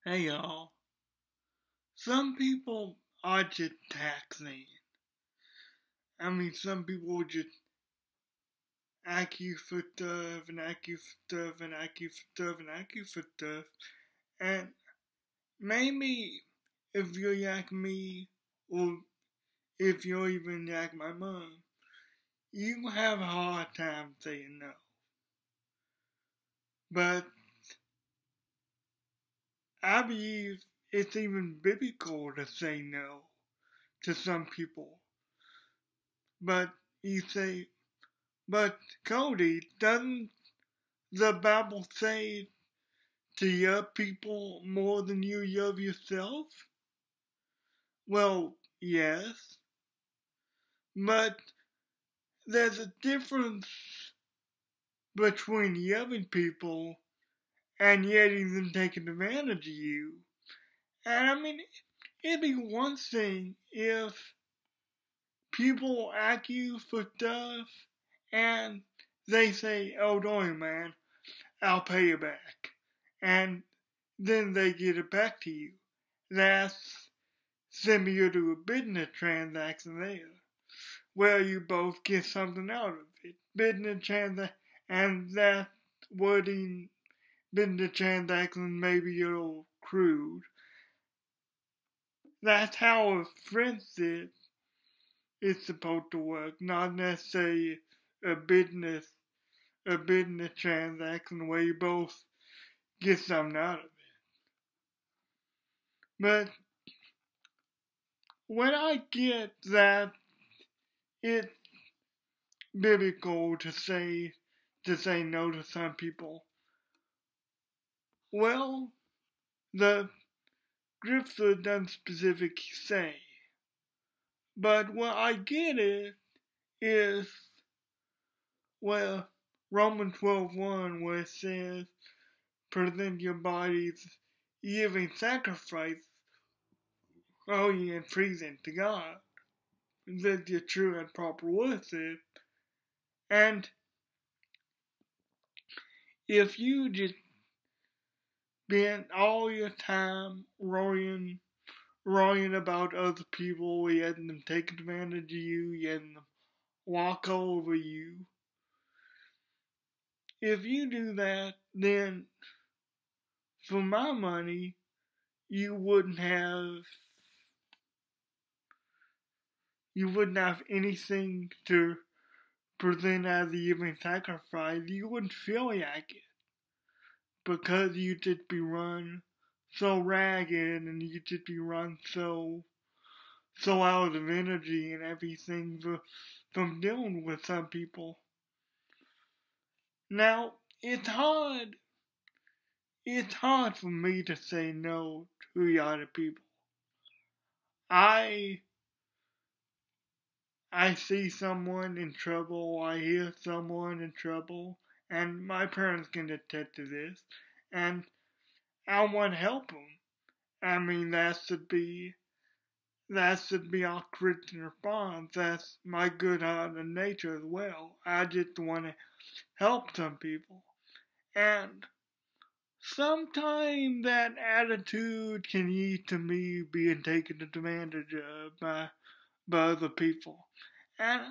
Hey y'all. Some people are just taxing. Some people just ask you for stuff and ask you for stuff and ask you for stuff and ask you for stuff. And maybe if you yak me, or if you even yak my mom, you have a hard time saying no. But I believe it's even biblical to say no to some people. But you say, but Cody, doesn't the Bible say to love people more than you love yourself? Well, yes, but there's a difference between loving people and letting them take advantage of you. And it'd be one thing if people ask you for stuff and they say, oh, don't worry, man, I'll pay you back. And then they get it back to you. That's similar to a business transaction there, where you both get something out of it. Business transaction, and that wording, business transaction, maybe a little crude. That's how a friendship is supposed to work, not necessarily a business a business transaction where you both get something out of it. But when I get that it's biblical to say no to some people, well, the scripture doesn't specifically say. But what I get it is, well, Romans 12:1, where it says, present your bodies living sacrifice, holy and pleasing to God. That's your true and proper worship. And if you just spend all your time worrying about other people, letting them take advantage of you, letting them walk over you, if you do that, then for my money, you wouldn't have anything to present as a living sacrifice. You wouldn't feel like it because you'd just be run so ragged and you'd just be run so out of energy and everything from dealing with some people. Now, it's hard for me to say no to other people. I see someone in trouble, I hear someone in trouble, and my parents can attest to this, and I want to help them. That should be our Christian response. That's my good-hearted nature as well. I just want to help some people. And sometimes that attitude can lead to me being taken advantage of by other people. And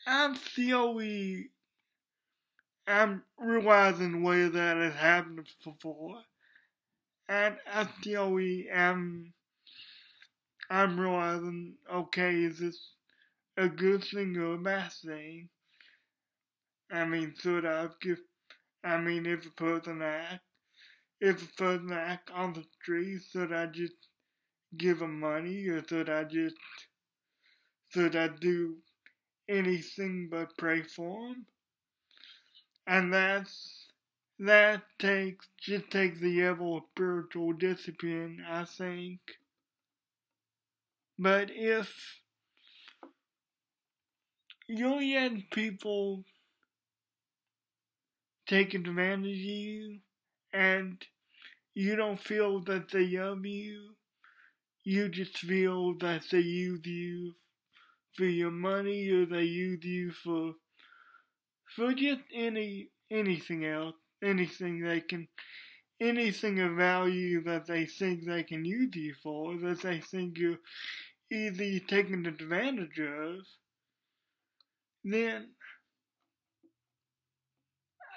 I'm slowly, I'm realizing where that has happened before. And I slowly I'm realizing, okay, is this a good thing or a bad thing? Should I give, if a person act on the street, should I just give them money, or should I do anything but pray for them? And that just takes the level of spiritual discipline, I think. But if you're letting people take advantage of you, and you don't feel that they love you, you just feel that they use you for your money, or they use you for just anything else, anything they can anything of value that they think they can use you for, that they think you're either taken advantage of, then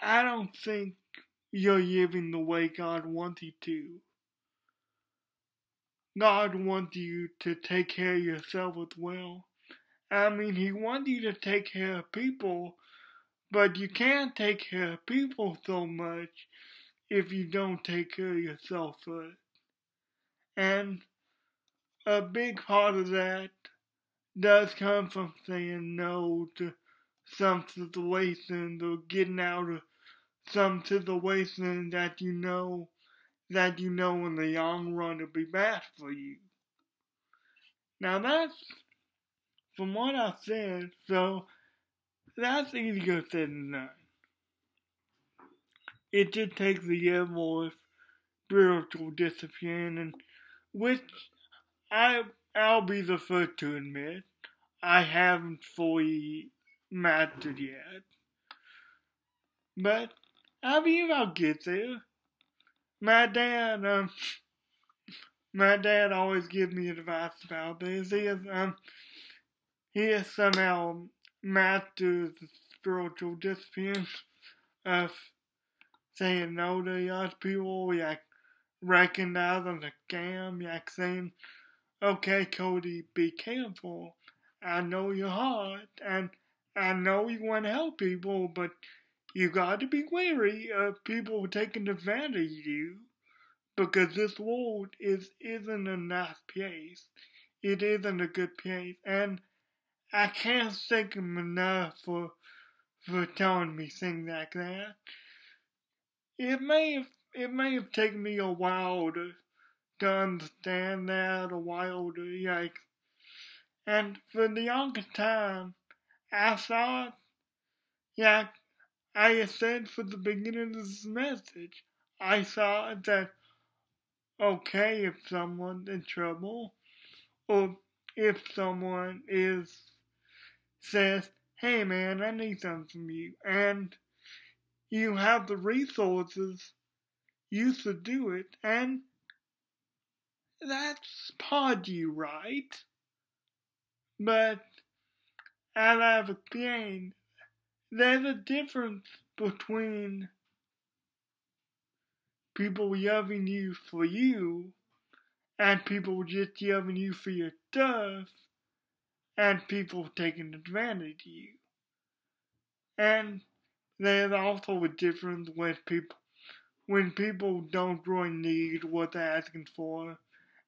I don't think you're living the way God wants you to. God wants you to take care of yourself as well. I mean, He wants you to take care of people, but you can't take care of people so much if you don't take care of yourself first. And a big part of that does come from saying no to some situations or getting out of some situations that you know in the long run will be bad for you. Now that's from what I said, so that's easier said than done. It just takes the level of spiritual discipline, and which I'll be the first to admit I haven't fully mastered yet. But I believe I'll get there. My dad, always gives me advice about this. He has somehow mastered the spiritual discipline of saying no to other people, like recognizing the scam, like saying, okay, Cody, be careful. I know your heart, and I know you want to help people, but you got to be wary of people taking advantage of you, because this world isn't a nice place. It isn't a good place, and I can't thank him enough for telling me things like that. It may have taken me a while to understand that, a while to like, and for the longest time, I thought, like I said for the beginning of this message, I thought that okay, if someone's in trouble, or if someone says, hey man, I need something from you, and you have the resources, you should do it, and that's part of you, right? But as I've explained, there's a difference between people loving you for you and people just loving you for your stuff and people taking advantage of you. And there's also a difference when people don't really need what they're asking for.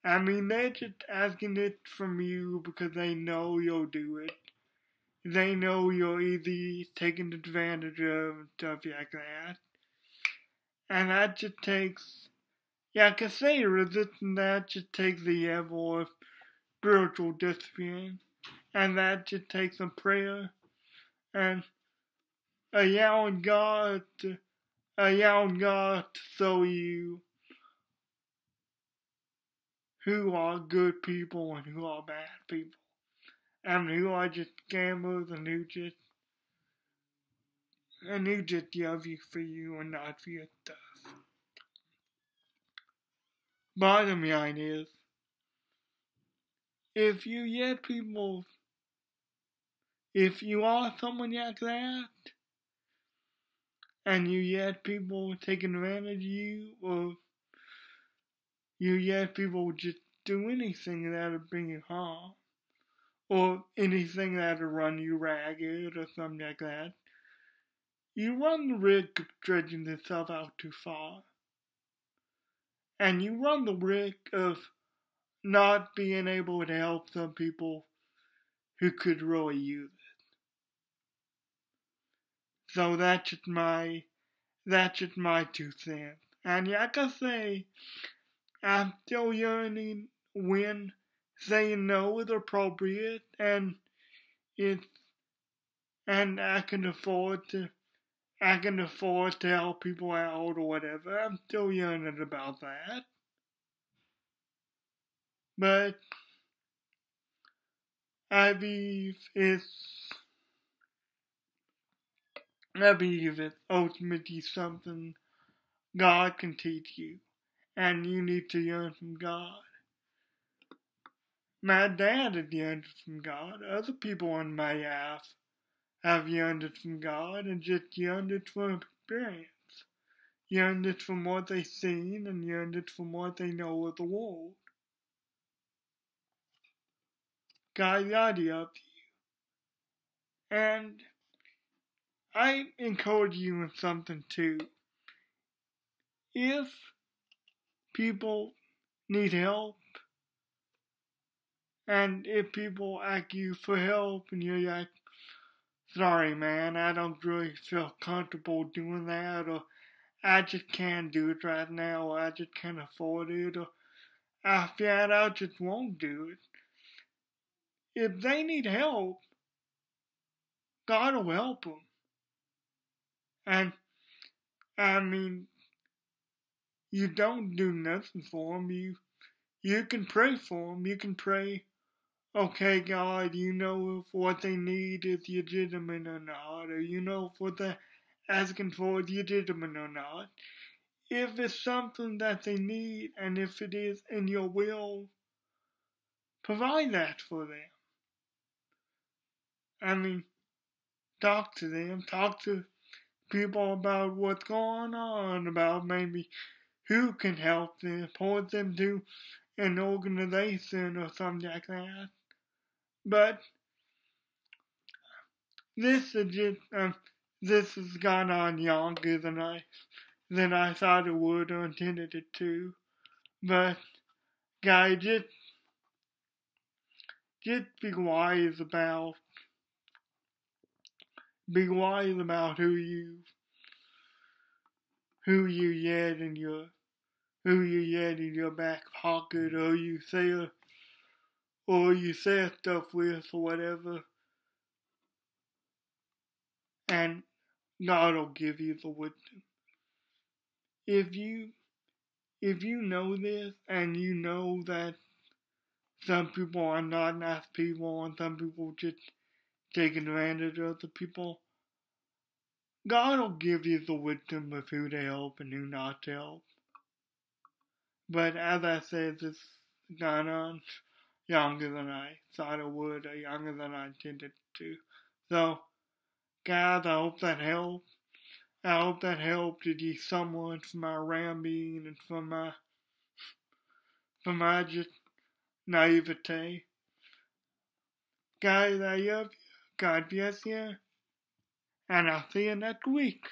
I mean, they're just asking it from you because they know you'll do it. They know you're easy taken advantage of and stuff like that. And that just takes, like I say, resisting that just takes the level of spiritual discipline. And that just takes some prayer and allowing God to show you who are good people and who are bad people. And who are just gamblers and who just love you for you and not for your stuff. Bottom line is, if you are someone like that, and you let people take advantage of you, or you let people just do anything that'll bring you harm, or anything that'll run you ragged, or something like that, you run the risk of stretching yourself out too far. And you run the risk of not being able to help some people who could really use it. So that's just my 2 cents. And like I say, I'm still learning when saying no is appropriate, and I can afford to help people out or whatever. I'm still learning about that. But I believe it's ultimately something God can teach you, and you need to yearn from God. My dad had yearned from God. Other people in my life have yearned it from God and just yearned it from experience. Yearned it from what they've seen and yearned it from what they know of the world. God got you up to you. And I encourage you in something too. If people need help, and if people ask you for help and you're like, sorry man, I don't really feel comfortable doing that, or I just can't do it right now, or I just can't afford it, or I flat out just won't do it. If they need help, God will help them. And, I mean, you don't do nothing for them. You can pray for them. You can pray, okay, God, you know if what they need is legitimate or not, or you know if what they're asking for is legitimate or not. If it's something that they need, and if it is in your will, provide that for them. I mean, talk to them, talk to people about what's going on, about maybe who can help them, point them to an organization or something like that. But this is just, this has gone on longer than I thought it would or intended it to. But guys, just be wise about who you get in your back pocket, or you say stuff with, or whatever, and God will give you the wisdom. If you know this, and you know that some people are not nice people, and some people just take advantage of the people, God will give you the wisdom of who to help and who not to help. But as I said, this has gone on younger than I thought it would, or younger than I intended to. So, guys, I hope that helped. I hope that helped to you somewhat from my rambling and from my just naivete. Guys, I love you. God bless you. And I'll see you next week.